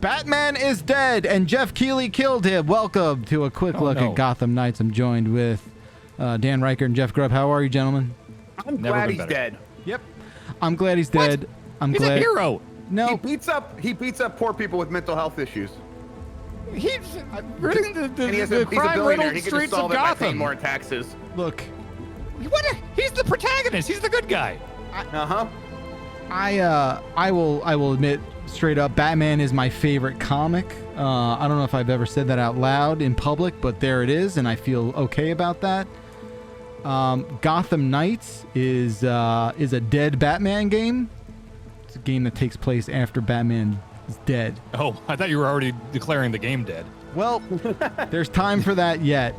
Batman is dead, and Jeff Keighley killed him. Welcome to a quick look at Gotham Knights. I'm joined with Dan Reichert and Jeff Grubb. How are you, gentlemen? I'm glad he's dead. Yep. I'm glad he's dead. He's a hero. No. He beats up poor people with mental health issues. He's ridding the He's a crime-riddled He can streets just solve of it by Gotham. paying more taxes. Look. He's the protagonist. He's the good guy. I will admit straight up, Batman is my favorite comic. I don't know if I've ever said that out loud in public, but there it is, and I feel okay about that. Gotham Knights is a dead Batman game. It's a game that takes place after Batman is dead. Oh, I thought you were already declaring the game dead. Well, there's time for that yet.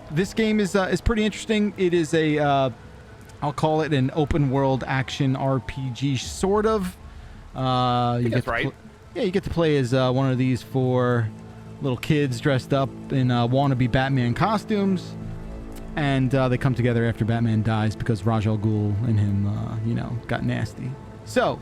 This game is pretty interesting. It is I'll call it an open world action RPG, sort of. You get to you get to play as one of these four little kids dressed up in wannabe Batman costumes, and they come together after Batman dies because Ra's al Ghul and him, got nasty. So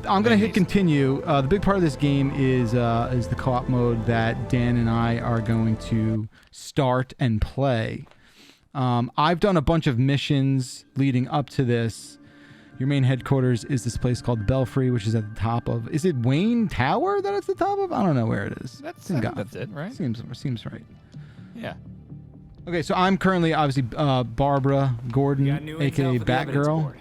I'm gonna hit continue. The big part of this game is the co-op mode that Dan and I are going to start and play. I've done a bunch of missions leading up to this. Your main headquarters is this place called the Belfry, which is at the top of. Is it Wayne Tower that it's the top of? I don't know where it is. That's it, right? Seems right. Yeah. Okay, so I'm currently obviously Barbara Gordon, aka Batgirl.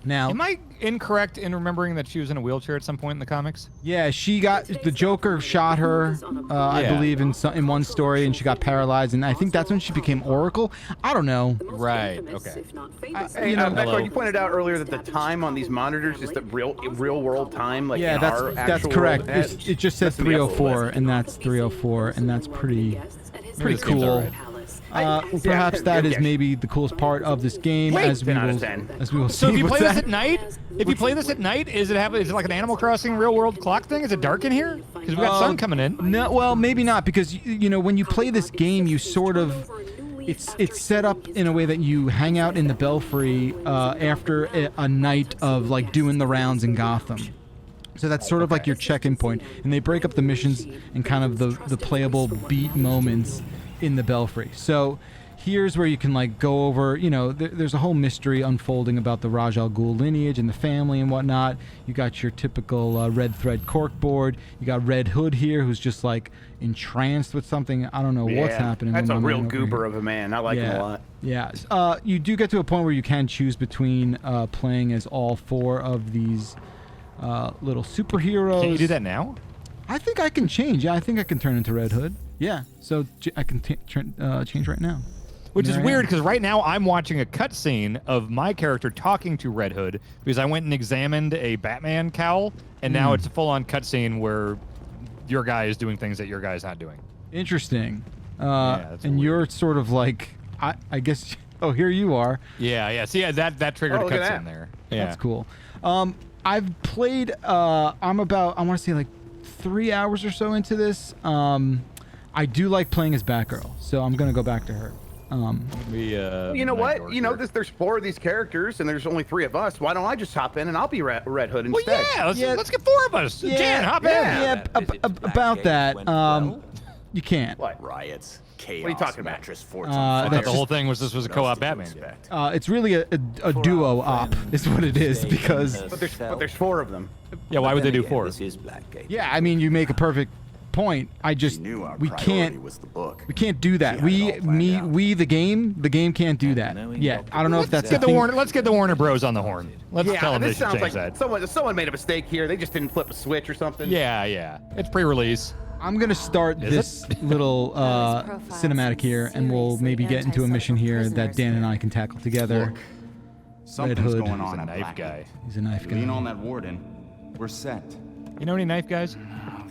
Now, am I incorrect in remembering that she was in a wheelchair at some point in the comics? Yeah, she got the Joker shot her, I believe, in one story, and she got paralyzed, and I think that's when she became Oracle. I don't know. Right. Okay. You pointed out earlier that the time on these monitors is the real world time. Like yeah, that's correct. It just said 304, and that's 304, and that's pretty cool. Perhaps that is maybe the coolest part of this game, as we will see. So if you play this at night, is it like an Animal Crossing real world clock thing? Is it dark in here? Because we got sun coming in. No, well, maybe not, because when you play this game, you sort of it's set up in a way that you hang out in the Belfry after a night of like doing the rounds in Gotham. So that's sort of like your check-in point, and they break up the missions and kind of the playable beat moments in the Belfry. So here's where you can like go over, there's a whole mystery unfolding about the Ra's al Ghul lineage and the family and whatnot. You got your typical red thread corkboard. You got Red Hood here, who's just like entranced with something. I don't know what's happening. That's a real goober of a man. I like him a lot. Yeah. You do get to a point where you can choose between playing as all four of these little superheroes. Can you do that now? I think I can change. Yeah, I think I can turn into Red Hood. Yeah, so I can change right now. Which is weird, because right now I'm watching a cutscene of my character talking to Red Hood, because I went and examined a Batman cowl, and now it's a full-on cutscene where your guy is doing things that your guy's not doing. Interesting. And you're sort of like, I guess, here you are. Yeah. See, that triggered a cutscene there. Yeah. That's cool. I've played, I want to say like 3 hours or so into this. I do like playing as Batgirl, so I'm gonna go back to her. You know what? There's four of these characters, and there's only 3 of us. Why don't I just hop in and I'll be Red Hood instead? Well, let's get 4 of us. Jan, hop in. Yeah, about that. You can't. What? Riots, chaos, what are you talking about? mattress forts I thought the whole thing was this was a co-op Batman. It's really a duo op, is what it is, because. But there's 4 of them. Yeah, why would they do 4? Yeah, I mean, you make a perfect point. We can't do that. We the game can't do that yet. I don't know if that's let's get the Warner Bros on the horn. Let's tell them this they should sounds change like that. someone made a mistake here. They just didn't flip a switch or something. Yeah. It's pre-release. I'm gonna start this little cinematic here, and we'll maybe get into a mission here that Dan and I can tackle together. Look, something's going on. He's a knife guy. He's a knife guy. Lean on that warden. We're set. You know any knife guys?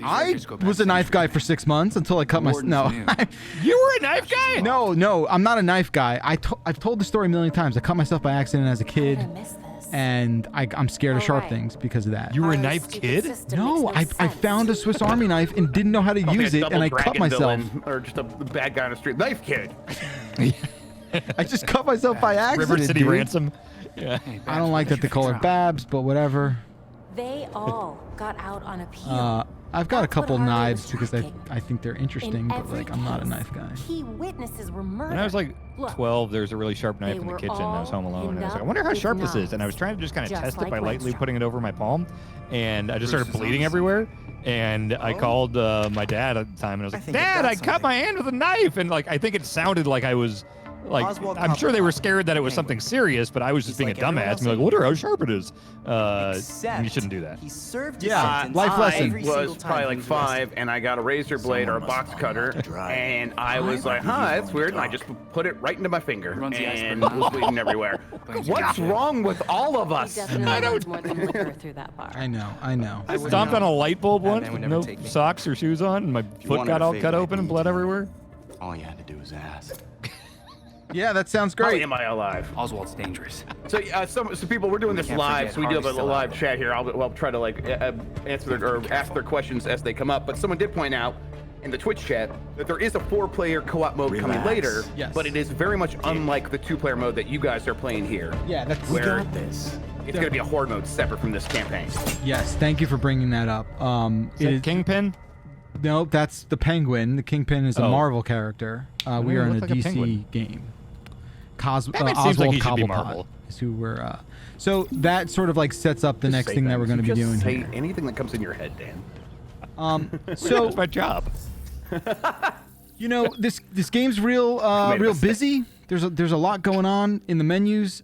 I was a knife guy for 6 months until I cut my. No, you were a knife guy? No, I'm not a knife guy. I've told the story a million times. I cut myself by accident as a kid, and I'm scared of sharp things because of that. You were a knife kid? No, I found a Swiss Army knife and didn't know how to use it, and I cut myself. Or just a bad guy on the street. Knife kid. I just cut myself by accident. River City dude. Ransom. Yeah. I don't like that they call her Babs, but whatever. They all got out on appeal. I've got a That's what couple Harley knives was because tracking. I think they're interesting, In but like I'm not a every knife guy. case, key witnesses were murdered. When I was like Look, 12, there was a really sharp knife they in the were kitchen. I was home all alone. And I was like, I pinned wonder how up sharp with this is. And I was knives, trying to just kind of just test it like by lightly Westrock. putting it over my palm. And I just started Bruce is bleeding on everywhere. And I called my dad at the time, and I was like, think I've Dad, got I cut something." my hand with a knife. And like, I think it sounded like I was like, Oswald I'm sure they were Cobblepot, scared that it was Penguin. something serious, but I was just He's being like a everyone dumbass. else And be like, in wonder here. how sharp it is. Except You shouldn't do that. He served his Yeah, sentence life lesson. every I single was time probably he like was 5, arrested. and I got a razor blade or a Someone box must cutter, have dried. and I was like, He's huh, that's willing weird, to and I talk. just put it right into my finger, Runs the and iceberg. was bleeding everywhere. What's wrong with all of he us? definitely runs more than liquor through that bar. I know. I know. I wouldn't Stomped know. on a light bulb once Batman would with never no take me. socks or shoes on, and my foot wanted got to all fade cut my open and deeds, blood man. everywhere. All you had to do was ask. Yeah, that sounds How great. am I alive? Oswald's dangerous. So, so people, we're doing this can't live, forget so we do have a Harvey's still live out. chat here. I'll try to like answer their, or ask their questions as they come up. But someone did point out in the Twitch chat that there is a 4-player co-op mode coming Relax. later, Yes. but it is very much unlike the 2-player mode that you guys are playing here. Yeah, that's We Where- got this. It's going to be a horde mode separate from this campaign. yes. Thank you for bringing that up. Is that Kingpin? No, that's the Penguin. The Kingpin is a Oh. Marvel character. We he are in a looked like a DC penguin. game. Batman seems Oswald like he should be Cobblepot Marvel. is who we're. So that sort of like sets up the Just next say thing that we're going to be Just doing say here. anything that comes in your head, Dan. So That's my job. you know this game's real Made a real mistake. busy. There's a lot going on in the menus.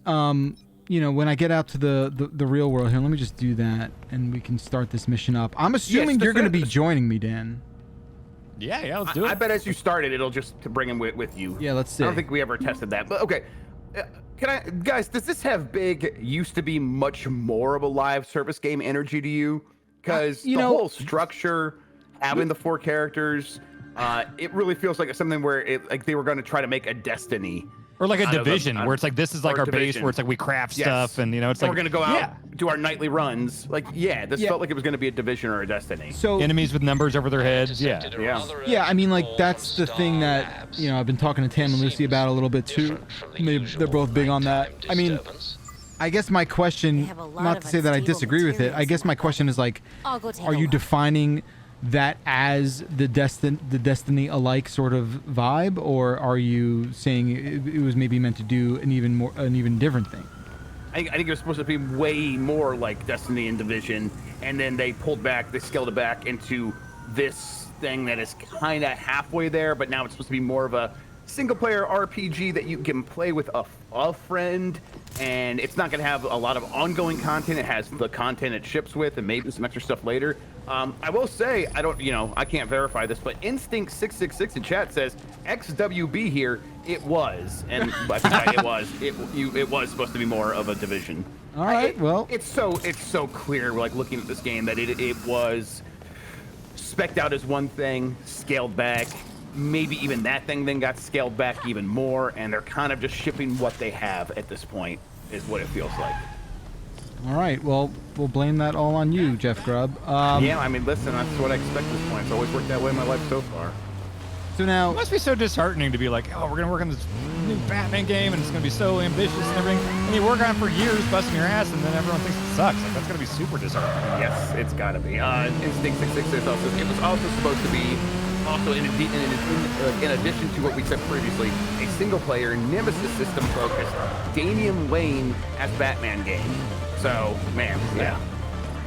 You know, when I get out to the real world here, let me just do that, and we can start this mission up. I'm assuming the you're going to be first- joining me, Dan. Yeah, let's do it. I bet as you start it, it'll just to bring him with you. Yeah, let's see. I don't think we ever tested that, but okay. Can I, guys? Does this have big? Used to be much more of a live service game energy to you? Because you the know- whole structure, having the 4 characters, it really feels like it's something where like they were going to try to make a Destiny. Or like a out of division, them, where it's like this is like or our base, Division. where it's like we craft Yes. stuff, and you know, it's And like we're gonna go out, yeah, do our nightly runs. Like, yeah, this Yeah. felt like it was gonna be a Division or a Destiny. So enemies with numbers over their heads. Yeah, yeah, I mean, like that's the thing that I've been talking to Tam and Lucy about a little bit too. Maybe they're both big on that. I mean, I guess my question, They have a lot not of to say that I unstable disagree with it. I materials guess in my that question is like, I'll go take are a you look. defining that as the Destiny alike sort of vibe, or are you saying it was maybe meant to do an even different thing? I think it was supposed to be way more like Destiny and Division, and then they pulled back, they scaled it back into this thing that is kind of halfway there, but now it's supposed to be more of a single-player RPG that you can play with a friend, and it's not going to have a lot of ongoing content. It has the content it ships with, and maybe some extra stuff later. I will say, I can't verify this, but Instinct666 in chat says XWB here. It was, and I think it was. It was supposed to be more of a Division. All right, well, It's so clear, like looking at this game, that it was spec'd out as one thing, scaled back. Maybe even that thing then got scaled back even more, and they're kind of just shipping what they have at this point, is what it feels like. all right. Well, we'll blame that all on you, Jeff Grubb. Yeah, I mean, listen, that's what I expect at this point. It's always worked that way in my life so far. So now, it must be so disheartening to be like, oh, we're gonna work on this new Batman game, and it's gonna be so ambitious and everything, and you work on it for years, busting your ass, and then everyone thinks it sucks. Like that's gonna be super disheartening. Yes, it's got to be. Instinct 666 also. It was also supposed to be, also in addition to what we said previously, a single-player Nemesis system-focused Damian Wayne as Batman game. So, man, yeah.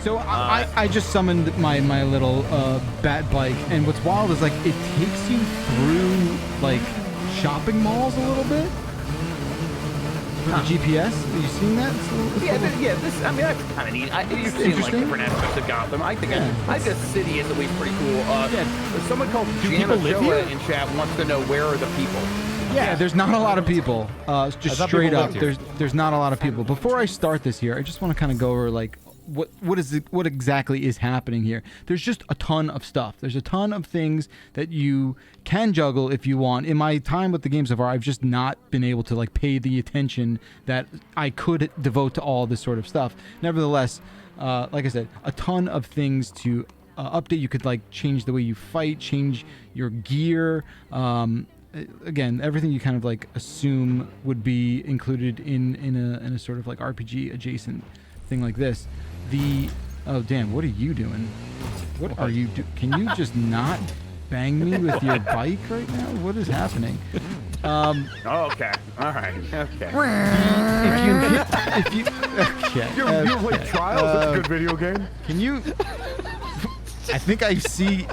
so I just summoned my little bat bike, and what's wild is like it takes you through like shopping malls a little bit. For the GPS, are you seeing that? This. I mean, that's kind of neat. You've seen like interesting. different aspects of Gotham. I think Yeah, I think the city is at least pretty cool. Someone called people live Gianna here? in chat wants to know where are the people. Yeah, there's not a lot of people. Just thought straight people up, lived here. there's not a lot of people. Before I start this here, I just want to kind of go over like what exactly is happening here. There's just a ton of stuff. There's a ton of things that you can juggle if you want. In my time with the game so far, I've just not been able to like pay the attention that I could devote to all this sort of stuff. Nevertheless, like I said, a ton of things to update. You could like change the way you fight, change your gear. Again, everything you kind of like assume would be included in a sort of like RPG adjacent thing like this. The Oh, Dan, what are you doing? What are you do? Can you just not bang me with your bike right now? What is happening? Oh, okay. All right. Okay. If you okay. You play Trials? That's a good video game. Can you? I think I see.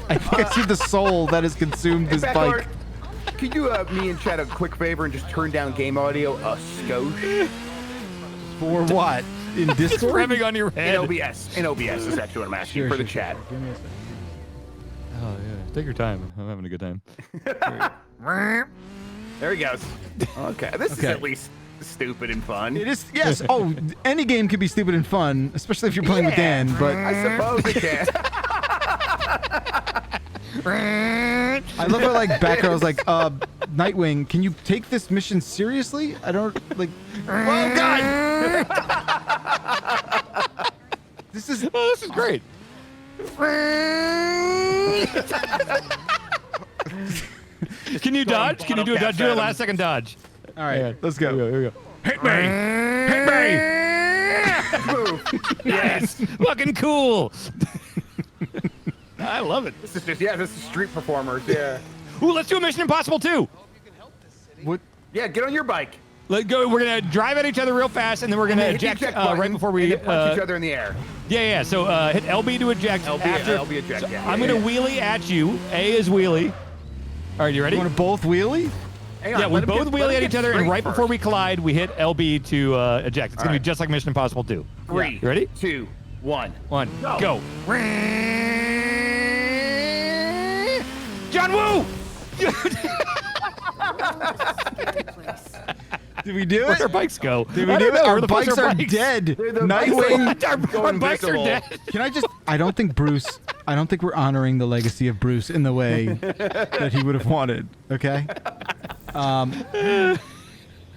I think I see the soul that has consumed this Bakalar, bike. could you me and Chad a quick favor and just turn down game audio a skosh? For what? In It's Discord? revving on your head. In OBS. In OBS is actually what I'm asking for the chat. Give me a second. Oh yeah, take your time. I'm having a good time. There he goes. Okay. This is Okay. at least stupid and fun. It is, yes. Oh, any game can be stupid and fun, especially if you're playing with Dan. But I suppose it can. I love how like Batgirl's like, Nightwing, can you take this mission seriously? I don't like. Oh God! This is great. Can you dodge? Can you do a dodge? Do a last second dodge. all right. Let's go. Here we go. Hit me! Hit me! Move. Yes, fucking cool. I love it. This is just, yeah, this is street performers. Yeah. Ooh, let's do a Mission Impossible 2. What? Yeah, get on your bike. Let's go. We're gonna drive at each other real fast, and then we're gonna Hit the eject button right before we. and then punch each other in the air. Yeah. So hit LB to eject. LB, after, LB eject, so yeah. I'm Yeah, gonna yeah. wheelie at you. A is wheelie. All right, you ready? You want to both wheelie? Hang on, Yeah, we let him both get- let wheelie him at get each other, and straight right first. before we collide, we hit LB to eject. It's gonna be right. just like Mission Impossible 2. 3, You ready? 2, 1. One, Go. go. John Woo! Did we do Where'd it? our bikes go? Did we I do don't it? know. Our Where the fuck bikes are bikes? dead. The Nightwing. Our bikes are invisible. dead. Can I just? I don't think Bruce. I don't think we're honoring the legacy of Bruce in the way that he would have wanted. Okay.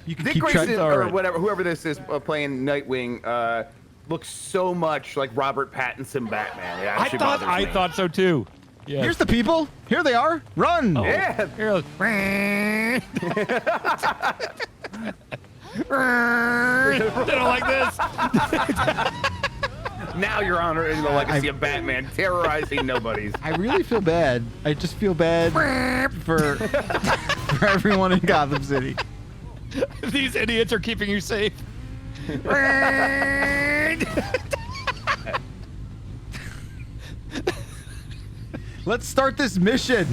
You can Dick keep Grayson, track. or whatever, whoever this is playing Nightwing, looks so much like Robert Pattinson Batman. It actually bothers I me. thought so too. Yeah. Here's the people. Here they are. Run. Yeah. Here it goes. They don't like this. Now you're honoring the legacy of Batman, terrorizing nobodies. I really feel bad. I just feel bad for for everyone in Gotham City. These idiots are keeping you safe. Let's start this mission.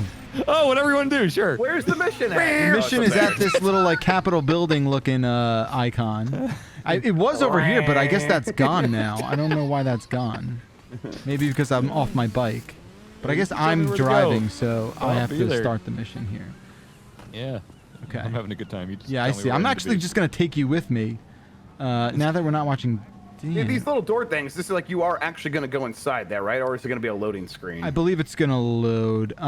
Oh, whatever you want to do, sure. Where's the mission at? The mission is at this little like Capitol building looking icon. It was over here, but I guess that's gone now. I don't know why that's gone. Maybe because I'm off my bike. But I guess tell me I'm where to driving, go. so I'll I have be to there. start the mission here. Yeah. Okay. I'm having a good time. You just Yeah, I tell me see. where I'm I need to actually be. just gonna take you with me. Now that we're not watching. Dude, Damn. these little door things, this is like you are actually going to go inside there, right? Or is it going to be a loading screen? I believe it's gonna load. So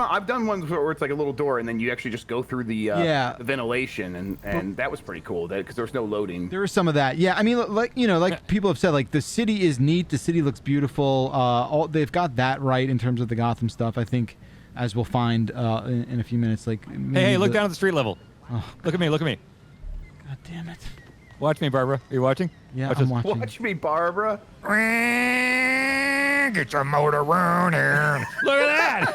I've done ones where it's like a little door and then you actually just go through the, Yeah. the ventilation, and that was pretty cool because there was no loading. There is some of that. Yeah, I mean, like like people have said, like the city is neat. The city looks beautiful. They've got that right in terms of the Gotham stuff. I think, as we'll find in a few minutes. Like, Hey, look down at the street level. Oh, Look at me. Look at me. God damn it! Watch me, Barbara. Are you watching? Yeah, Watch I'm this. watching. Watch me, Barbara. Get your motor running. Look at that.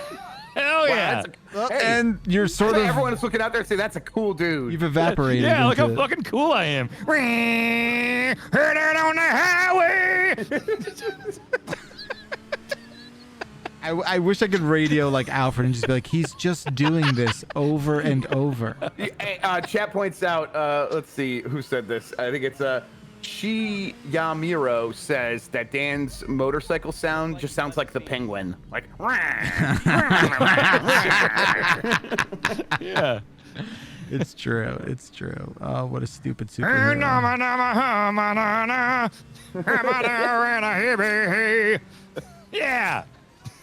Hell yeah. Hey, And you're sort of everyone is looking out there and say that's a cool dude. you've evaporated. Yeah, look how into- fucking cool I am. Headed on the highway. I wish I could radio like Alfred and just be like, he's just doing this over and over. Hey, chat points out, let's see who said this. I think it's Chi Yamiro says that Dan's motorcycle sound just sounds like the penguin. Like, Yeah. It's true. It's true. Oh, what a stupid superhero. Yeah.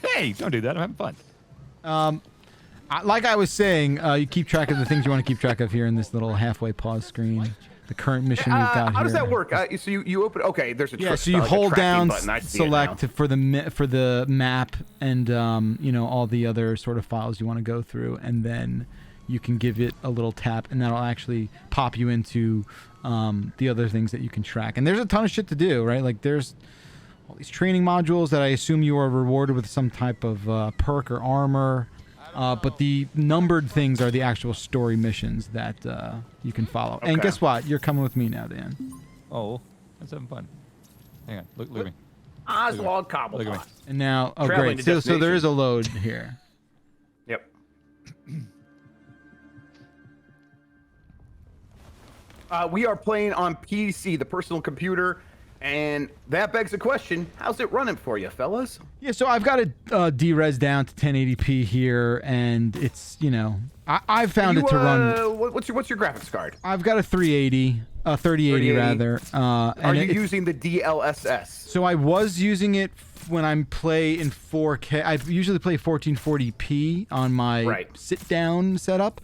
Hey, don't do that. I'm having fun. Like I was saying, you keep track of the things you want to keep track of here in this little halfway pause screen. The current mission we've got here. how does that work? So you open. Okay, there's a Yeah, so you hold tracking down, button. I see it select now. for the map, and all the other sort of files you want to go through, and then you can give it a little tap, and that'll actually pop you into the other things that you can track. And there's a ton of shit to do, right? Like there's all these training modules that I assume you are rewarded with some type of perk or armor. But the numbered things are the actual story missions that you can follow. And guess what? You're coming with me now, Dan. Oh, that's having fun. Hang on. Look at me. Oswald Cobblepot. Look at me. And now, oh Traveling great. to So there is a load here. Yep. We are playing on PC, the personal computer, and that begs the question: how's it running for you, fellas? Yeah, so I've got it de-res down to 1080p here, and it's I've found it to run. What's your graphics card? I've got a 380, 3080 rather. Are you using the DLSS? So I was using it when I play in 4K. I usually play 1440p on my sit-down setup.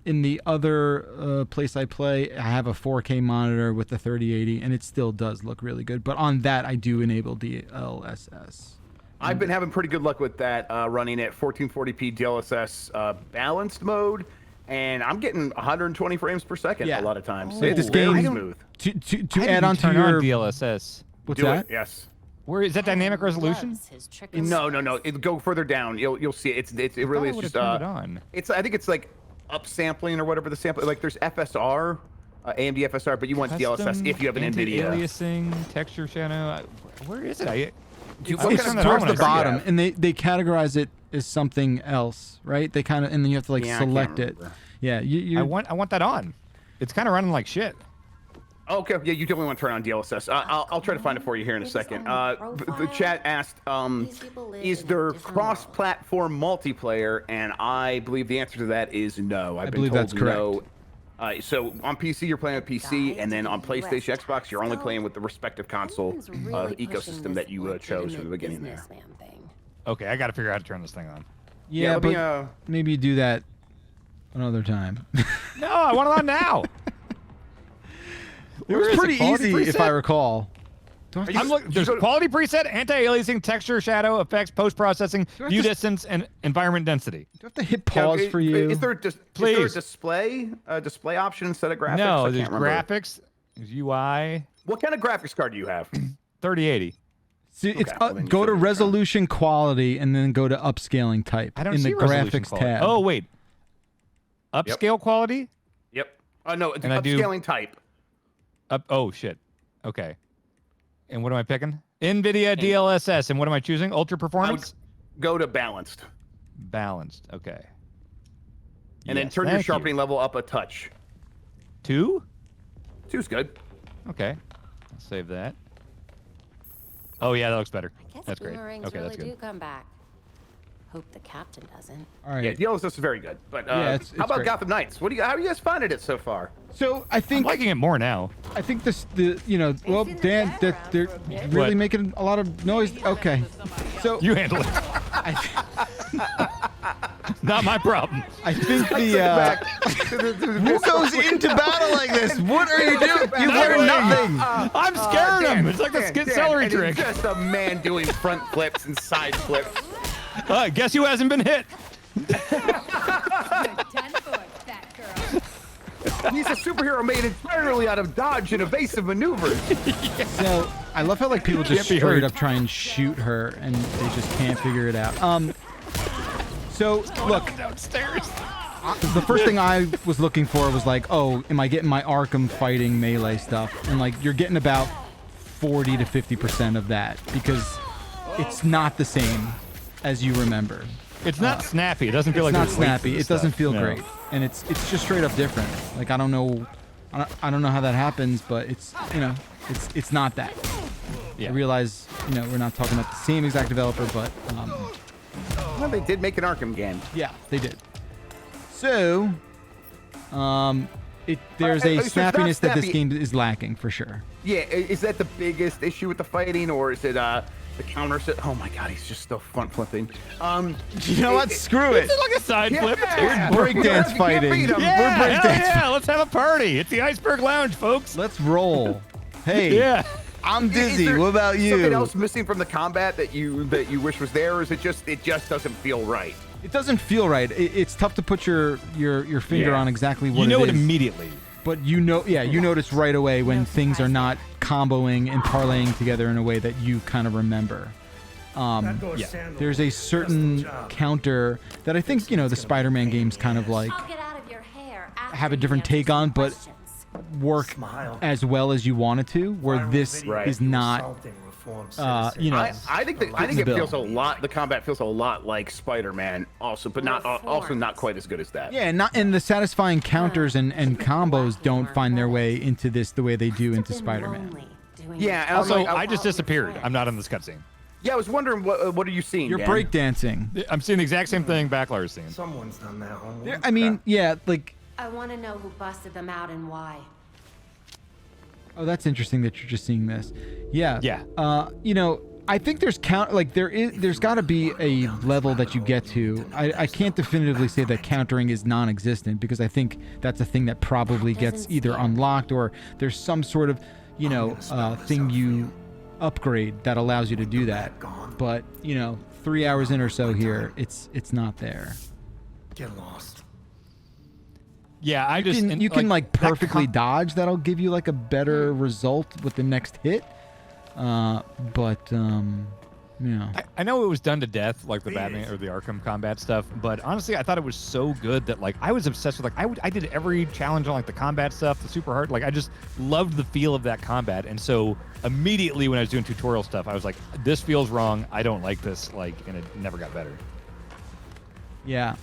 In the other place I play, I have a 4K monitor with the 3080, and it still does look really good. But on that, I do enable DLSS. I've been having pretty good luck with that, running at 1440p DLSS balanced mode, and I'm getting 120 frames per second a lot of times. This It's game very smooth. To add on to turn your on DLSS. What's Do that? it, yes. Where is that dynamic resolution? No. It'll go further down. You'll see it. It really is just turned it on. I think it's like upsampling or whatever the sample. Like there's FSR, AMD FSR, but you want DLSS if you have an NVIDIA. Aliasing, texture shadow. Where is it? It's towards the bottom, and they categorize it as something else, right? They kind of, and then you have to like select it. Yeah, I want that on. It's kind of running like shit. Okay, yeah, you definitely want to turn on DLSS. I'll try to find it for you here in a second. The chat asked, is there cross-platform multiplayer? And I believe the answer to that is no. I believe that's correct. No. So on PC, you're playing with PC, and then on PlayStation, Xbox, you're only playing with the respective console ecosystem that you chose from the beginning there. Okay, I got to figure out how to turn this thing on. Yeah, but maybe you do that another time. No, I want it on now. It was pretty easy, if I recall. There's quality preset, anti-aliasing, texture, shadow, effects, post-processing, view distance, and environment density. Do I have to hit pause for you? Is there a display option instead of graphics? No, there's graphics, there's UI. What kind of graphics card do you have? 3080. See, it's go to resolution quality and then go to upscaling type I don't in see the graphics quality. tab. Oh wait, upscale quality. Yep. No, it's And I do- upscaling type. Oh shit. Okay. And what am I picking? NVIDIA DLSS. And what am I choosing? Ultra performance? Go to balanced. Balanced. Okay. And then turn your sharpening level up a touch. 2? 2's good. Okay. I'll save that. Oh yeah, that looks better. That's great. Boomerangs Okay, that's really good. do come back. Hope the captain doesn't. All right. Yeah, DLSS is very good. But it's how about great. Gotham Knights? How are you guys finding it so far? So I I'm think liking it more now. Dan, that they're really What? making a lot of noise. Okay. So You handle it. Not my problem. I think who goes into battle like this? What are you doing? You learn nothing. I'm scaring him. It's like the skid celery and trick. It's just a man doing front flips and side flips. Guess who hasn't been hit? 10 foot, that girl. He's a superhero made entirely out of dodge and evasive maneuvers. So I love how like people just Can't be straight hurt. up try and shoot her and they just can't figure it out. So look, Downstairs. the first thing I was looking for was like, oh, am I getting my Arkham fighting melee stuff? And like you're getting about 40 to 50% of that because it's not the same as you remember. It's not snappy. It doesn't feel It's like not there's weight to snappy. this It doesn't stuff. feel No. great, and it's just straight up different. Like I don't know how that happens, but it's not that. Yeah. I realize we're not talking about the same exact developer, but Well, they did make an Arkham game. yeah, they did. So there's so a it's not snappiness that this snappy. game is lacking for sure. Yeah, is that the biggest issue with the fighting, or is it the counter? Oh my God, he's just still front flipping. You know what? Screw it. It's like a side flip. Yeah. We're breakdance You can't fighting. beat 'em. Yeah, We're hell breakdance. yeah, let's have a party. It's the Iceberg Lounge, folks. Let's roll. Hey, Yeah. I'm Is dizzy. there What about you? Something else missing from the combat that you wish was there, or is it just doesn't feel right? It doesn't feel right. It's tough to put your finger Yeah. on exactly what You know it it is. immediately. but you notice right away when things are not comboing and parlaying together in a way that you kind of remember. There's a certain counter that I think the Spider-Man games kind of like I'll get out of your hair after have a you different answer take some on, but questions. work as well as you want it to. Where this is not. I think it bill. feels a lot. The combat feels a lot like Spider-Man, also, but also not quite as good as that. Yeah, and the satisfying counters and combos don't find their way into this the way they do into Been Spider-Man. lonely doing Yeah, this. Also, like, I just disappeared. I'm not in this cutscene. Yeah, I was wondering what are you seeing? You're Dan? breakdancing. I'm seeing the exact same thing Bakalar is seeing. Someone's done their homework. I mean, yeah, like. I want to know who busted them out and why. Oh, that's interesting that you're just seeing this. Yeah. Yeah. I think there's there's got to be a level that you get to. I can't definitively say that countering is non-existent because I think that's a thing that probably gets either unlocked or there's some sort of, thing you upgrade that allows you to do that. But, 3 hours in or so here, it's not there. Get lost. Yeah, You can perfectly dodge. That'll give you like a better result with the next hit. Yeah. I know it was done to death, like the Batman or the Arkham combat stuff, but honestly, I thought it was so good that I was obsessed with I did every challenge on the combat stuff, the super hard. I just loved the feel of that combat, and so immediately when I was doing tutorial stuff, I was like, this feels wrong. I don't like this. And it never got better. Yeah.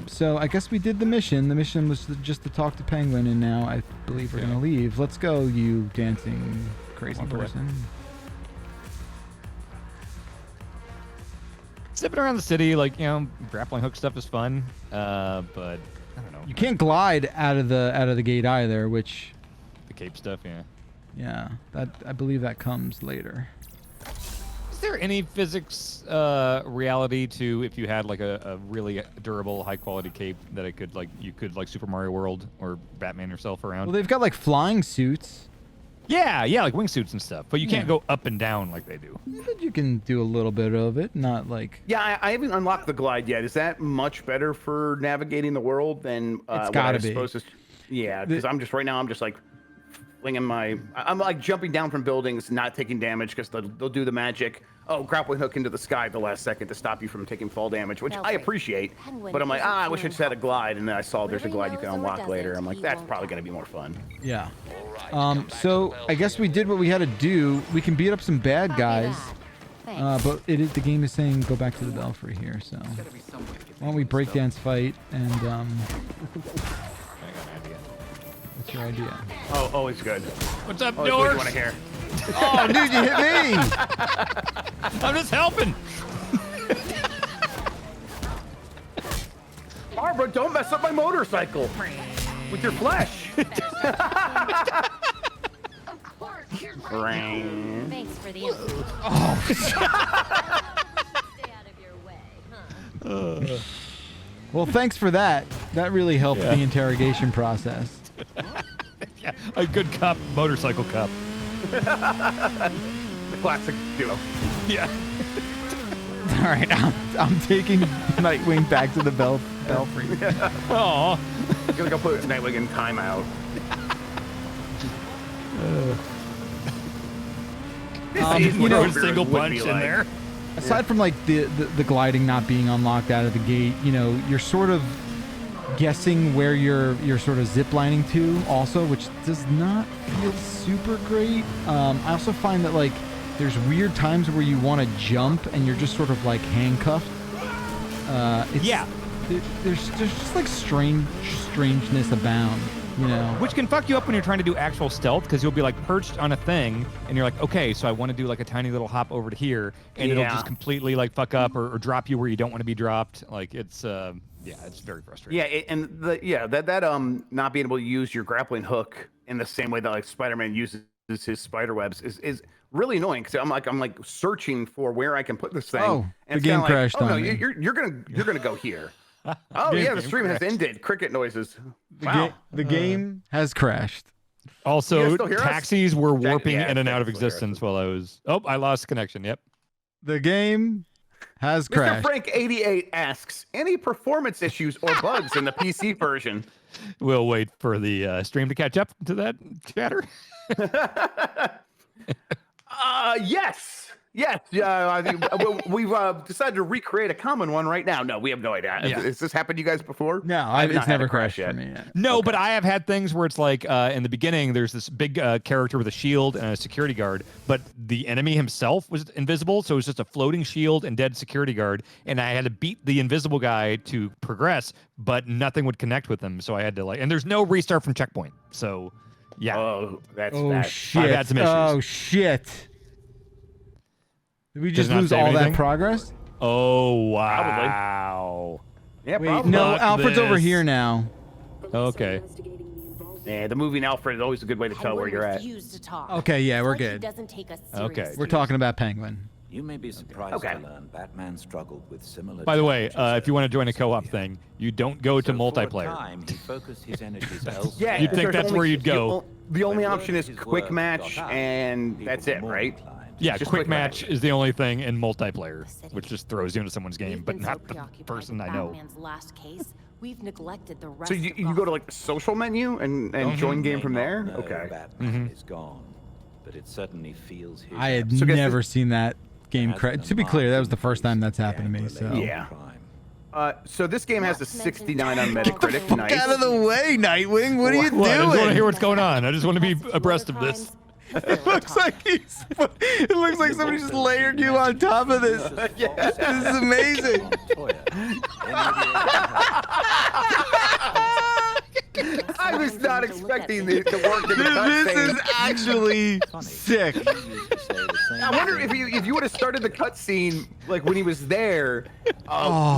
So I guess we did the mission. The mission was just to talk to Penguin, and now I believe we're gonna leave. Let's go, you dancing crazy person. Zipping around the city, grappling hook stuff is fun, but I don't know. You can't glide out of the gate either, which. The cape stuff, yeah. Yeah, that I believe that comes later. Is there any physics reality to if you had a really durable, high quality cape that it could you could Super Mario World or Batman yourself around? Well, they've got flying suits. Yeah, like wingsuits and stuff, but you can't go up and down like they do. But you can do a little bit of it, not like. Yeah, I haven't unlocked the glide yet. Is that much better for navigating the world than It's gotta be. Yeah, because I'm just flinging I'm jumping down from buildings, not taking damage because they'll do the magic. Oh, grappling hook into the sky at the last second to stop you from taking fall damage, which I appreciate. But I'm like, I wish I just had a glide, and then I saw there's a glide you can unlock later. I'm like, that's probably going to be more fun. Yeah. So I guess we did what we had to do. We can beat up some bad guys, but the game is saying go back to the Belfry here. So why don't we breakdance fight and what's your idea? Oh, always good. What's up, Always what you want to hear. Oh, dude, you hit me! I'm just helping. Barbara, don't mess up my motorcycle with your flesh. Thanks for the info. Stay out of your way, huh? Well, thanks for that. That really helped the interrogation process. Yeah, a good cop, motorcycle cop. The classic duo. Yeah. All right, I'm taking Nightwing back to the Belfry. Aw. I'm gonna go put Nightwing in timeout. Throw a single punch in there. Aside from the gliding not being unlocked out of the gate, you're sort of guessing where you're sort of ziplining to also, which does not feel super great. I also find that there's weird times where you want to jump and you're just sort of handcuffed. There's just strangeness abound. Which can fuck you up when you're trying to do actual stealth, because you'll be perched on a thing and you're like, okay, so I want to do a tiny little hop over to here, and it'll just completely fuck up or drop you where you don't want to be dropped. It's it's very frustrating. Yeah, that not being able to use your grappling hook in the same way that Spider-Man uses his spider webs is really annoying, because I'm searching for where I can put this thing. Oh, and the game crashed on me. You're gonna go here. Oh yeah, the stream has ended. Cricket noises. The game has crashed. Also, taxis were warping in and out of existence while I was. Oh, I lost connection. Yep. The game has crashed. Mr. Frank 88 asks, any performance issues or bugs in the PC version? We'll wait for the stream to catch up to that chatter. Yes. Yes. Yeah. I think we've decided to recreate a common one right now. No, we have no idea. Yeah. Has this happened to you guys before? No, I've it's not had never a crash crashed for me yet. No, but I have had things where it's like in the beginning, there's this big character with a shield and a security guard, but the enemy himself was invisible, so it was just a floating shield and dead security guard, and I had to beat the invisible guy to progress, but nothing would connect with him, so I had to and there's no restart from checkpoint, so yeah. Oh, that's Oh bad. shit! I've had some issues. Oh shit! Did we just not lose save all anything? that progress? Oh wow! Yeah, Wait, probably. no, Fuck Alfred's over this. here now. Okay. Yeah, the moving Alfred is always a good way to tell where you're at. To talk. Okay, yeah, we're Like he good. doesn't take us Okay. seriously. We're talking about Penguin. You may be surprised Okay. to learn Batman struggled with similar. By the way, challenges if you want to join a co-op earlier. thing, you don't go to So for a multiplayer. time, he focused his energies elsewhere. Yeah, You'd think there's that's only- where you'd go. The only When option is his quick work match, got out, and people that's were it, more right? inclined. Yeah, Just quick quick match match. is the only thing in multiplayer, which just throws you into someone's game, We've but been so not the preoccupied person with I know. Batman's last case, we've neglected the rest So of you go Gotham. to like the social menu and join game from there? No, Okay. Batman is gone, but it certainly feels his I had So guess never seen that game As crash. an To be clear, that was the first time that's gang happened to me. So related Yeah. crime. So this game has a Not to mention 69 on terrible Metacritic. things. Nice. Get out of the way, Nightwing. What are you What? I just want to doing? hear what's going on. I just want to be Plus, two abreast other of this. crimes, It looks like it looks like somebody just layered you on top of this. This is amazing. I was not expecting it to work in the This is cutscene. actually sick. I wonder if you would have started the cutscene like when he was there,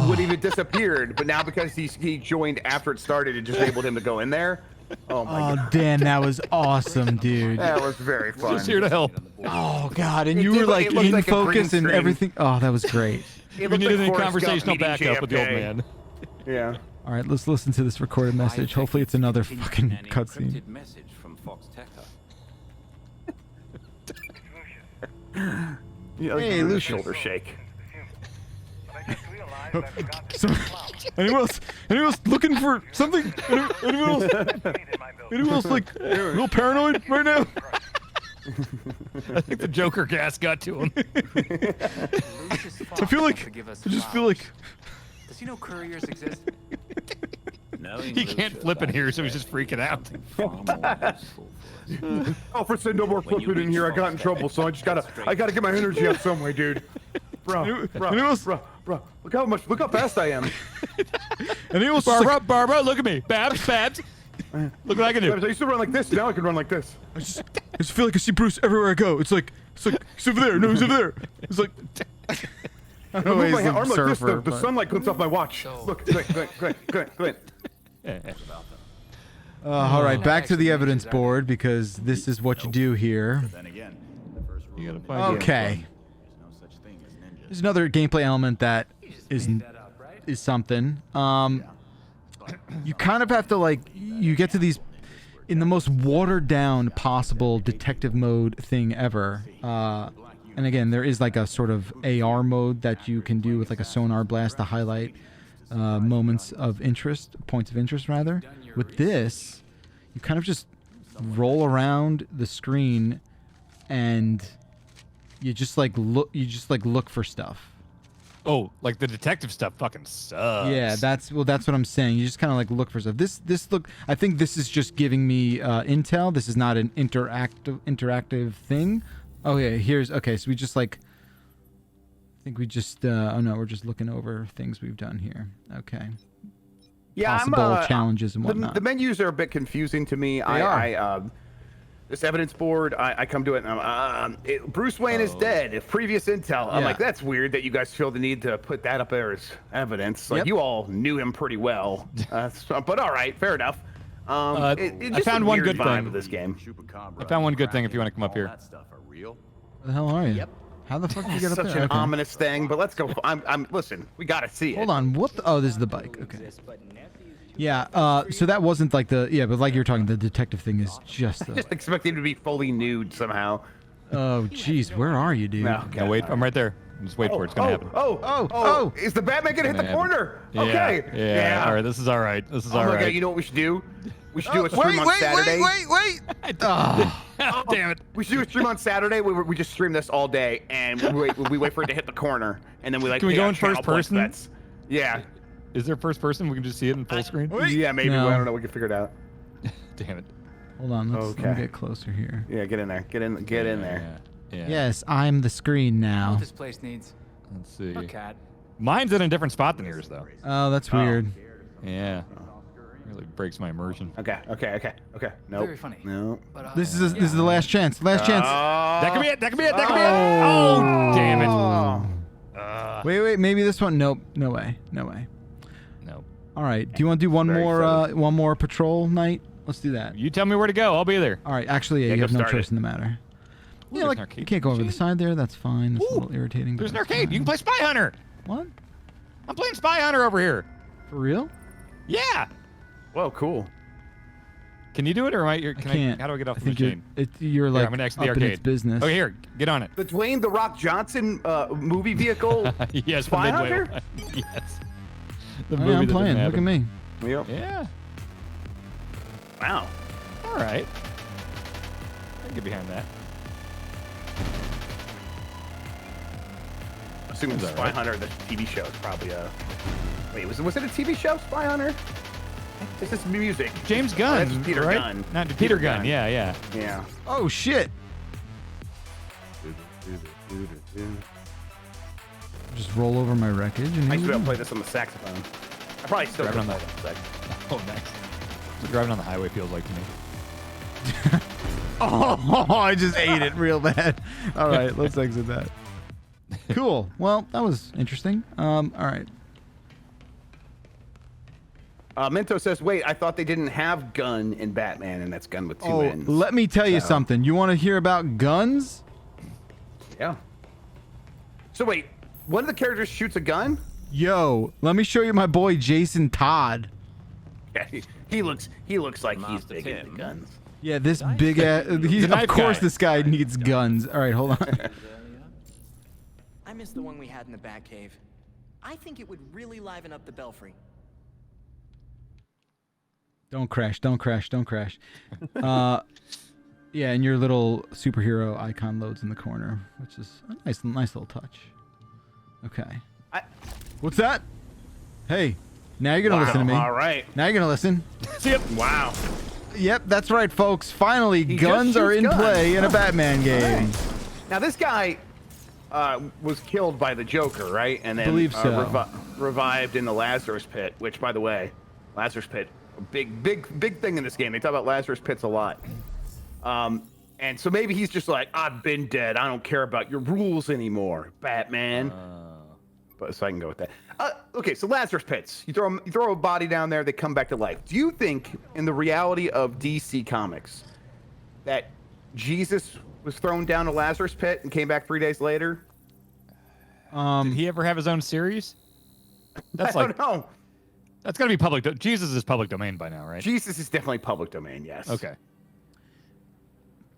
would he have disappeared? But now because he joined after it started, it just enabled him to go in there. Oh my Oh, god, Dan, that was awesome, dude. that was very fun. Just here to help. Oh god, and It you did were look- like it looked in like a green focus and screen. everything. Oh, that was great. It We looked needed like a Forrest Gump conversational meeting backup with the old JFK. man. Yeah. All right, let's listen to this recorded message. Hopefully, it's another fucking An cutscene. encrypted message from Fox Tecker. Yeah, Hey, give him a Lucius. shoulder shake. So, anyone else looking for something? Anyone else like a little paranoid right now? I think the Joker gas got to him. I feel like I just feel like Does he know couriers exist? Knowing He can't Lucius, flip in I here, so think he's just freaking out. far more useful for us. Alfred said no more When you flipping in reach here. I got Fox in trouble, so I gotta get my energy up some way, dude. Bro, look how fast I am. anyone else just like, Barbara, look at me. Babs. Look what I can I do. used to run like this. Now I can run like this. I just feel like I see Bruce everywhere I go. It's like he's over there. No, he's over there. It's like I I don't know. move He's my hand, a arm like this. surfer, The but- sunlight glints off my watch. Look, go ahead. All right, back to the evidence board because this is what you do here. Then again, the first rule You of gotta the find game Okay. is no such thing as ninjas. There's another gameplay element that is something. You kind of have to you get to these in the most watered down possible detective mode thing ever. And again, there is like a sort of AR mode that you can do with like a sonar blast to highlight moments of interest, points of interest rather. With this, you kind of just roll around the screen and you just look for stuff. Oh, like the detective stuff fucking sucks. Yeah, that's what I'm saying. You just kind of like look for stuff. I think this is just giving me intel. This is not an interactive thing. Oh yeah, okay. So we just I think we just oh no, we're just looking over things we've done here. Okay. Yeah, Possible challenges and the whatnot. menus are a bit confusing to me. This evidence board, I come to it and Bruce Wayne is dead. If previous intel, I'm Yeah. like, that's weird that you guys feel the need to put that up there as evidence. Like Yep. you all knew him pretty well, but all right, fair enough. It's I just found a one weird good vibe thing. of this game. Chupacabra, I found one good thing if you wanna come up all here. That stuff are real. Where the hell are you? Yep. How the fuck did you get up Such there? an Okay. ominous thing, but let's go. Listen, we gotta see it. Hold on. What? Oh, this is the bike. Okay. Yeah. So that wasn't like but like you're talking, the detective thing is just. Just expect him to be fully nude somehow. Oh, jeez, where are you, dude? No, Yeah, wait, I'm right there. Just wait for it. It's gonna happen. Oh. Is the Batman gonna hit the Gonna happen. corner? Yeah, Okay. Yeah. All right. This is all right. This is Oh all my right. god, you know what we should do? We should do a stream on Saturday. Wait. Damn it. We should do a stream on Saturday. We just stream this all day, and we wait for it to hit the corner, and then we like. Can we pay go out in first channel points person? bets. Yeah. Is there first person? We can just see it in full screen. Yeah, maybe. No. I don't know. We can figure it out. Damn it. Hold on. Let me Okay. get closer here. Yeah, get in there. Get in there. Yeah. Yes, I'm the screen now. What this place needs. Let's see. A cat. Mine's in a different spot than yours, though. Oh, that's weird. Yeah. Really breaks my immersion. Okay. Nope. Very funny. No. But, This is the last chance. Last chance. That could be it. That could be it. That could be it. Oh, damn it. Oh. Wait. Maybe this one. Nope. No way. No. All right. Do you want to do one Very more? exciting. One more patrol night. Let's do that. You tell me where to go. I'll be there. All right. Actually, Yeah, you go have no start choice it. in the matter. Ooh, Yeah, there's like an arcade you can't go over the machine. side there. That's fine. That's a Ooh, little irritating. There's an but that's arcade. You can fine. play Spy Hunter. What? I'm playing Spy Hunter over here. For real? Yeah. Whoa, cool. Can you do it, or am I? I can't. How do I get off I the think machine? you're Here, like I'm gonna exit up the in arcade. its business. Okay, here, get on it. The Dwayne the Rock Johnson movie vehicle. Yes, Spy from Midway. Hunter? Yes. The Oh, movie yeah, I'm that playing. didn't Look at happen. me. Yep. Yeah. Wow. All right. I can get behind that. Assuming Is that Spy right? Hunter, the TV show, is probably a. Wait, was it a TV show, Spy Hunter? It's just music. James Oh, Gunn, that's Peter right? Gunn. Not Peter Gunn. Yeah. Yeah. Oh shit! Just roll over my wreckage. And I used to be able to here play this on the saxophone. I probably still Driving could on play the- that on the saxophone. Oh, nice. That's what driving on the highway feels like to me. we go. Oh, I just ate it real bad. All right, let's exit that. Cool. Well, that was interesting. All right. Minto says, "Wait, I thought they didn't have gun in Batman, and that's gun with two ends." Let me tell you So- something. You want to hear about guns? Yeah. So wait, one of the characters shoots a gun? Yo, let me show you my boy Jason Todd. Yeah, he looks like he's Master big into Tim. guns. Yeah, this big ass. Of knife course, guy. this guy needs guns. All right, hold on. I miss the one we had in the Batcave. I think it would really liven up the Belfry. Don't crash. Yeah, and your little superhero icon loads in the corner, which is a nice little touch. Okay. What's that? Hey, now you're gonna listen to me. All right. Now you're gonna listen. See ya. Wow. Yep, that's right, folks. Finally, He guns just are shoots in guns. play in a Batman game. Now this guy was killed by the Joker, right? And then Believe so. revived in the Lazarus Pit. Which, by the way, Lazarus Pit, a big thing in this game. They talk about Lazarus Pits a lot. And so maybe he's just like, I've been dead. I don't care about your rules anymore, Batman. But so I can go with that. Okay, so Lazarus Pits. You throw a body down there, they come back to life. Do you think, in the reality of DC Comics, that Jesus was thrown down a Lazarus Pit and came back 3 days later? Did he ever have his own series? That's I like don't know. that's gotta be public. Jesus is public domain by now, right? Jesus is definitely public domain. Yes. Okay.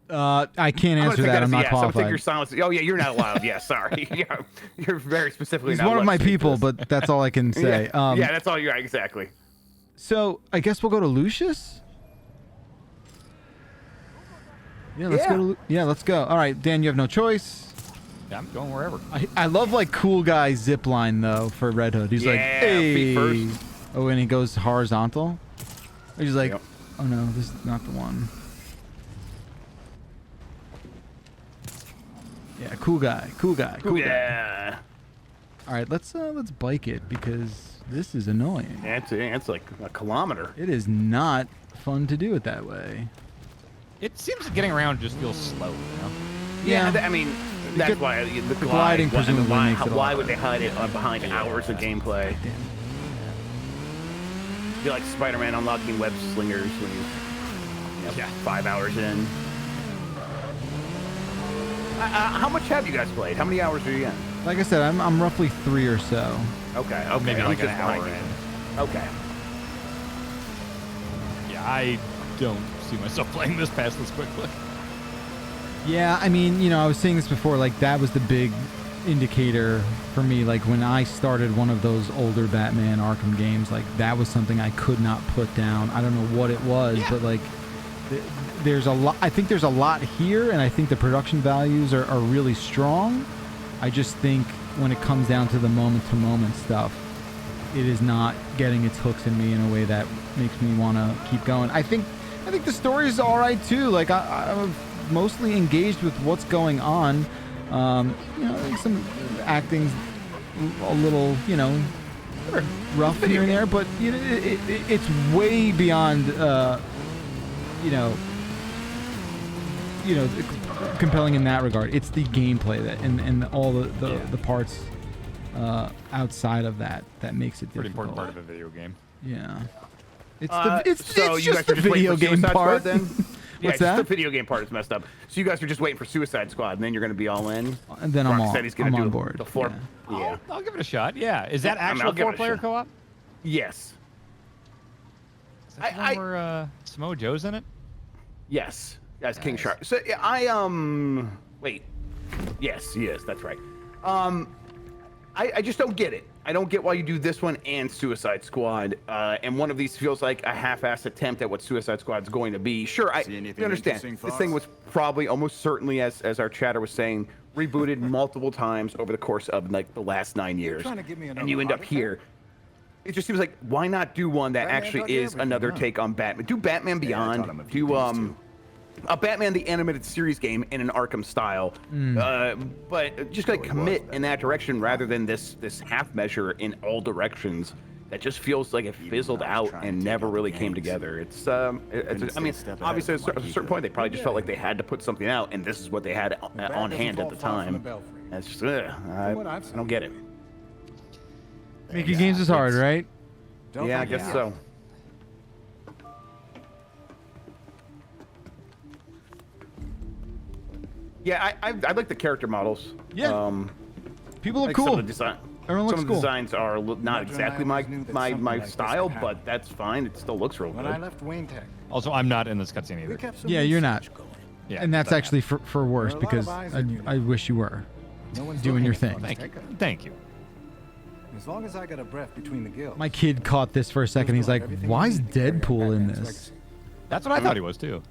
I can't I'm gonna answer take that. that I'm as a not yes. I'm gonna take qualified. your silence. Oh yeah, you're not allowed. Yeah, sorry. Yeah, you're very specifically. He's not one of allowed my to speak people, this. but that's all I can say. Yeah, yeah, that's all you're right. Exactly. So I guess we'll go to Lucius. Yeah, let's go. Let's go. All right, Dan, you have no choice. Yeah, I'm going wherever. I love like cool guy zip line though for Red Hood. He's like, Yeah, hey. feet first. Oh, and he goes horizontal. He's like, Yep. oh no, this is not the one. Yeah, cool guy. Cool guy. Cool guy. Yeah. All right, let's bike it because this is annoying. It's like a kilometer. It is not fun to do it that way. It seems that getting around just feels slow, you know? Yeah, Yeah. I mean, that's why the gliding presumably makes it a why lot would they hide it behind hours of gameplay? Be like Spider-Man unlocking web slingers when you 5 hours in. How much have you guys played? How many hours are you in? Like I said, I'm roughly 3 or so. Okay, Maybe I'm like an just hour behind in. you. Okay. Yeah, I don't see myself playing this past this quickly. Yeah, I mean, I was saying this before, like that was the big indicator for me. Like when I started one of those older Batman Arkham games, like that was something I could not put down. I don't know what it was, but like there's a lot. I think there's a lot here, and I think the production values are really strong. I just think when it comes down to the moment-to-moment stuff, it is not getting its hooks in me in a way that makes me want to keep going. I think the story is all right too. Like I'm mostly engaged with what's going on. Some acting's a little, rough here and there, but it's way beyond, compelling in that regard. It's the gameplay and all the parts outside of that makes it Pretty difficult. important part of a video game. Yeah. It's so you just guys are the just waiting video for game Suicide part. Squad, then? Yeah, What's just that? the video game part is messed up. So you guys are just waiting for Suicide Squad, and then you're going to be all in. And then Rocksteady's gonna I'm do on board. The four. Yeah. I'll give it a shot. Yeah. Is that I mean, actual I'll give it a 4-player shot. co-op? Yes. Is that the one where Samoa Joe's in it? Yes. That's King Shark. So yeah, wait. Yes, he is. That's right. I just don't get it. I don't get why you do this one and Suicide Squad. And one of these feels like a half-assed attempt at what Suicide Squad's going to be. Sure, I understand. interesting, This Fox? thing was probably almost certainly, as our chatter was saying, rebooted multiple times over the course of like the last 9 years. trying to give me And another you end up heart here. It just seems like, why not do one that Batman actually got is everything, another huh? take on Batman? Do Batman Yeah, I taught him Beyond. a few Do things, too. a Batman the Animated Series game in an Arkham style, but just like commit in that direction rather than this half measure in all directions that just feels like it fizzled out and never really came together. It's I mean, obviously at a certain point they probably just felt like they had to put something out, and this is what they had on hand at the time. And it's just I don't get it. Making games is hard, right? Yeah, I guess so. Yeah, I like the character models. Yeah. People look Like cool. Some of the design. Everyone looks Some of the cool. designs are not Roger exactly and I always knew that something my like this style, could but happen. that's fine. It still looks real When I good. left Wayne Tech, Also, I'm not in this cutscene we either. kept some Yeah, you're not. research going. Yeah, And that's but- actually for worse There are a lot because of eyes on you I now. wish you were No one's doing your looking thing. for us. Thank you. Thank you. As long as I got a breath between the gills. My kid caught this for a second. He's like, "Why is Deadpool in this?" That's what I thought he was too.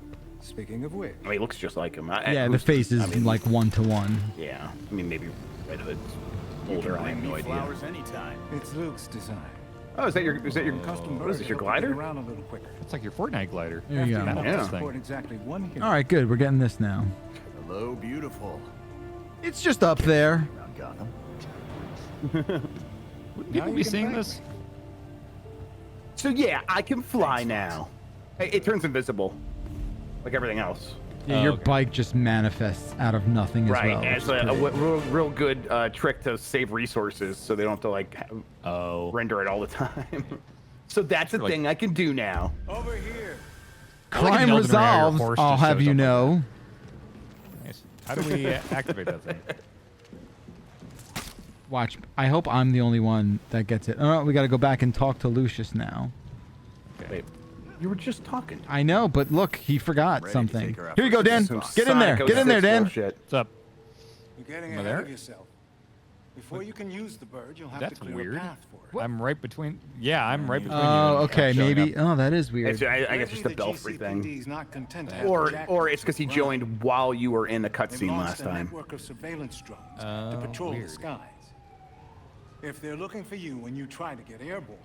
Speaking of which, I mean, he looks just like him. Yeah, the face is like 1-to-1. Yeah, I mean maybe Red Hood's older. I have no idea. Flowers anytime. it's Luke's design. Oh, is that your Custom what is bird this? Your that'll get glider? around a little quicker. It's like your Fortnite glider. There you go. That Yeah. this thing. Support exactly one hero. All right, good. We're getting this now. Hello, beautiful. It's just up there. Around Gotham. Would people you be can seeing thank this? So yeah, I can fly now. It turns invisible, like everything else. Yeah, Oh, your okay. bike just manifests out of nothing as Right, well. and it's which is a great. real good trick to save resources, so they don't have to like Oh. render it all the time. So that's a Like- thing I can do now. Over here. I like Crime an Elden Ring where your resolved. horse I'll just have shows you up like know. Nice. How do we activate that thing? Watch. I hope I'm the only one that gets it. Oh, we got to go back and talk to Lucius now. Wait, you were just talking. I know, but look, he forgot Ready to something. take her out Here you go, for Dan. Some Get in there. Psycho Get in there, 6 Dan. bullshit. What's up? You're getting Am I ahead there? of yourself. Before you can use the bird, you'll have That's to clear weird. a path for it. I'm right between. Yeah, I'm right between you. Oh, and okay. showing Maybe. up. Oh, that is weird. It's, I guess just a Lately, the Belfry thing. GCPD is not content to have Or Jack it's because he run. joined while you were in the They've cutscene launched last a time. network of surveillance drones Oh, to patrol weird. the skies. If they're looking for you when you try to get airborne,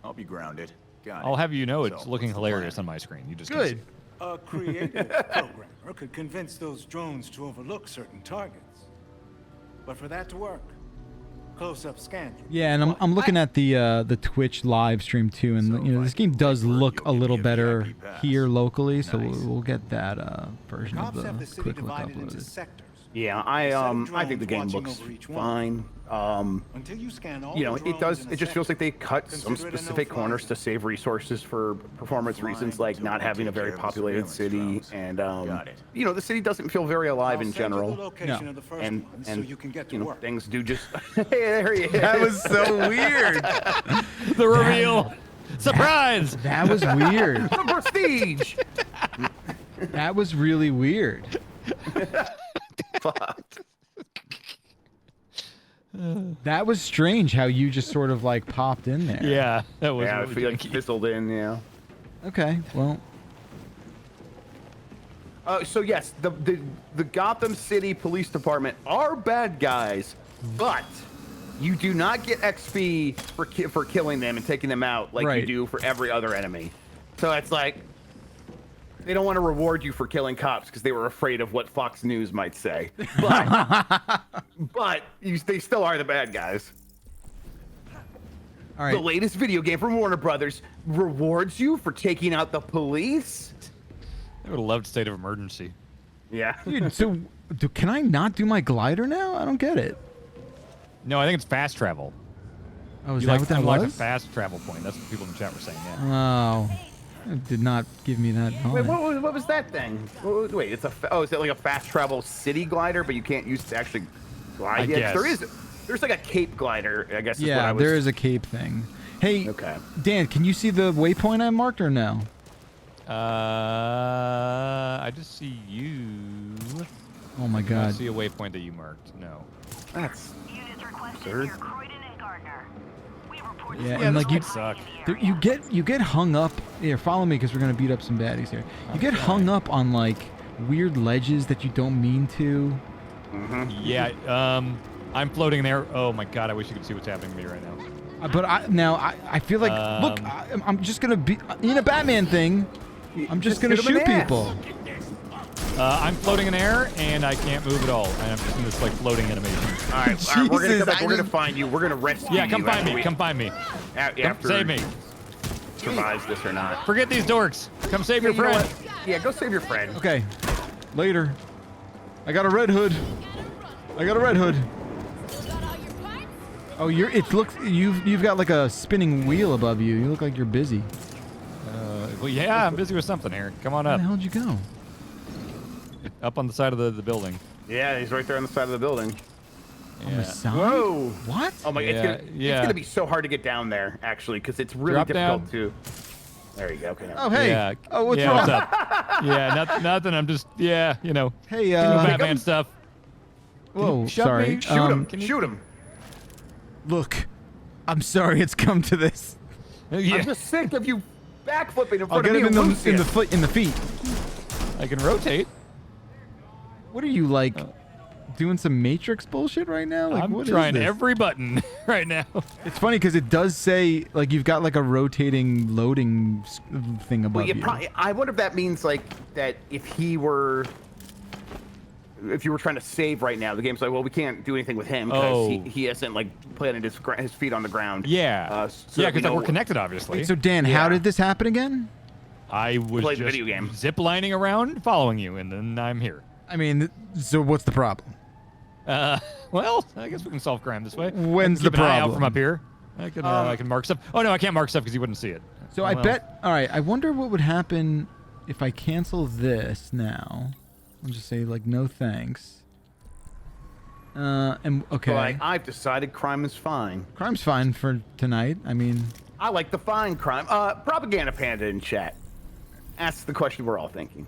I'll be grounded. Got I'll it. have you know So, it's looking what's the hilarious plan? on my screen. You just can't Good. see. a creative programmer could convince those drones to overlook certain targets. But for that to work, close-up scans. would be Yeah, and I'm required. looking at the Twitch live stream too, and you know this game does look a little better here locally, so we'll get that version of Cops have the the city quick look divided into uploaded. sectors. Yeah, I think the game looks fine. Until you scan all You know, the it drones does. in a It just feels like sector, they cut some consider it a specific no-fly corners zone. to save resources for performance reasons, like not having a very populated city, and you know, the city doesn't feel very alive I'll in send you the general. location No. of the first And one, so and you can get to you know, work. things do just. Hey, there he is. That was so weird. The reveal. Surprise! That was weird. The prestige. That was really weird. Fuck. That was strange how you just sort of like popped in there. Yeah, that was. Yeah, I really feel like janky. fizzled in. Yeah. Okay, well. So yes, the Gotham City Police Department are bad guys, but you do not get XP for killing them and taking them out like you do for every other enemy. So it's like they don't want to reward you for killing cops because they were afraid of what Fox News might say. But they still are the bad guys. All right. The latest video game from Warner Brothers rewards you for taking out the police. I would have loved State of Emergency. Yeah. Dude, so can I not do my glider now? I don't get it. No, I think it's fast travel. Oh, is You that like what that unlock was? a fast travel point. That's what people in the chat were saying. Yeah. Oh, it did not give me that. Wait, knowledge. what was that thing? Wait, it's is it like a fast travel city glider, but you can't use it to actually glide? I Yeah, guess. there's like a cape glider, I guess. Is what Yeah, I was... there is a cape thing. Hey, Okay. Dan, can you see the waypoint I marked or no? I just see you. Oh my I God. see a waypoint that you marked. No. That's absurd. Yeah, Yeah, and this like you, might suck. you get hung up. Here, follow me because we're gonna beat up some baddies here. You get hung up on like weird ledges that you don't mean to. Yeah. I'm floating in there. Oh my God! I wish you could see what's happening to me right now. But I feel like look, I'm just gonna be in a Batman thing. I'm just gonna hit 'em in shoot the ass. people. I'm floating in air and I can't move at all. And I'm just in this like floating animation. All right, we're gonna Jesus, come back. I We're gonna just- find you. We're gonna rescue Yeah, you. come find after me. we- Come find me. After Save me. survives this or not. Forget these dorks. Come save your You know friend. what? Yeah, go save your friend. Okay, later. I got a red hood. I got a red hood. Oh, you've got like a spinning wheel above you. You look like you're busy. Well, yeah, I'm busy with something here. Come on Where up. the hell'd you go? Up on the side of the building. Yeah, he's right there on the side of the building. On the Yeah. side? Whoa! What? Oh my! Yeah, It's yeah. gonna be so hard to get down there, actually, because it's really Drop difficult down. to. There you go. Okay. Oh, hey. Yeah. Oh, what's yeah, wrong? What's up? Yeah, nothing. I'm just, you know, Hey, doing Batman stuff. Whoa, shove sorry. me? Shoot him! Can you- Shoot him! Look, I'm sorry it's come to this. Yeah, I'm just sick of you backflipping in I'll front get of him me in and the Lucius. in the feet. I can rotate. What are you like doing some Matrix bullshit right now? Like, I'm what is trying this? every button right now. It's funny because it does say like you've got like a rotating loading thing above Well, you. I wonder if that means like that if you were trying to save right now, the game's like, well, we can't do anything with him because Oh. he hasn't like planted his feet on the ground. Yeah. So Yeah, that we because know- we're connected, obviously. Wait, so Dan, Yeah. how did this happen again? I was Play the just video game. zip lining around, following you, and then I'm here. I mean, so what's the problem? Well, I guess we can solve crime this way. When's I can keep the an eye out problem? from up here. I can mark stuff. Oh no, I can't mark stuff because you wouldn't see it. So I Well, bet. All right, I wonder what would happen if I cancel this now. I'll just say like no thanks. And okay, Like, I've decided crime is fine. crime's fine for tonight. I mean, I like the fine crime. Propaganda Panda in chat asks the question we're all thinking.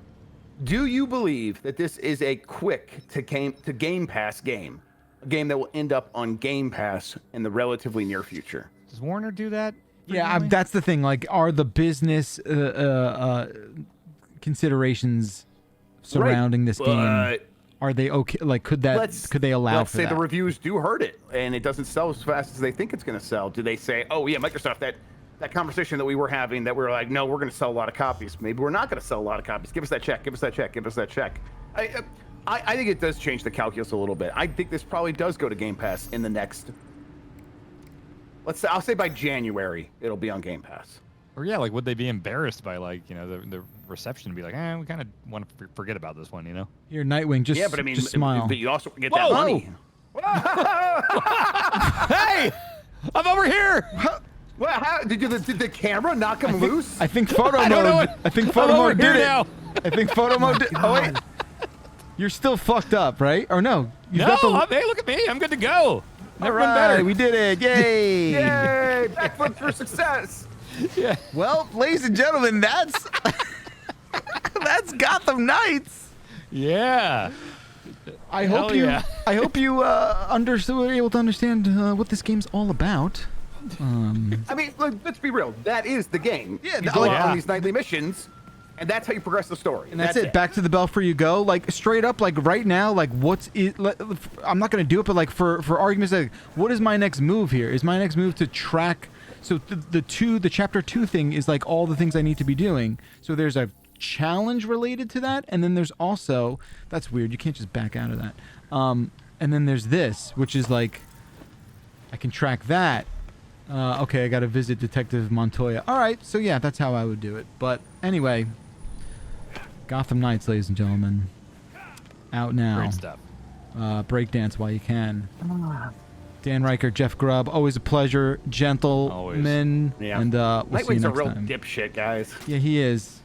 Do you believe that this is a quick to Game Pass game? A game that will end up on Game Pass in the relatively near future? Does Warner do that? yeah, frequently? that's the thing. Like, are the business considerations surrounding this game? But Are they okay? Like, could they allow let's for say that? the reviews do hurt it and it doesn't sell as fast as they think it's going to sell. Do they say, oh yeah, Microsoft, that conversation that we were having, that we were like, no, we're going to sell a lot of copies. Maybe we're not going to sell a lot of copies. Give us that check. Give us that check. Give us that check. I think it does change the calculus a little bit. I think this probably does go to Game Pass in the next. I'll say by January it'll be on Game Pass. Or yeah, like would they be embarrassed by like the reception to be like, we kind of want to forget about this one, you know? Here, Nightwing, just Yeah, but I mean, just smile. but you also get that Whoa! money. Hey, I'm over here. Well, how did the camera knock him loose? I think photo I don't know mode. what- I think I'm photo over mode here did it. now. I think photo mode did. Oh wait, you're still fucked up, right? Or no? You've No, got the. hey, look at me. I'm good to go. All Never been right, better. we did it! Yay! Yay! Backflip for success. Yeah. Well, ladies and gentlemen, that's that's Gotham Knights. Yeah. I Hell hope you. yeah. I hope you were able to understand what this game's all about. I mean, look, let's be real. That is the game. Yeah, you go out yeah. on these nightly missions, and that's how you progress the story. And that's it. Back to the Belfry you go. Like straight up, like right now, like what's it? I'm not gonna do it, but like for argument's sake, what is my next move here? Is my next move to track? So the chapter 2 thing is like all the things I need to be doing. So there's a challenge related to that, and then there's also that's weird. You can't just back out of that. And then there's this, which is like I can track that. Okay, I got to visit Detective Montoya. All right, so yeah, that's how I would do it. But anyway, Gotham Knights, ladies and gentlemen, out now. Great stuff. Breakdance while you can. Dan Riker, Jeff Grubb, always a pleasure. Gentlemen. Yeah. And we'll see you Nightwing's a next real time. dipshit, guys. Yeah, he is.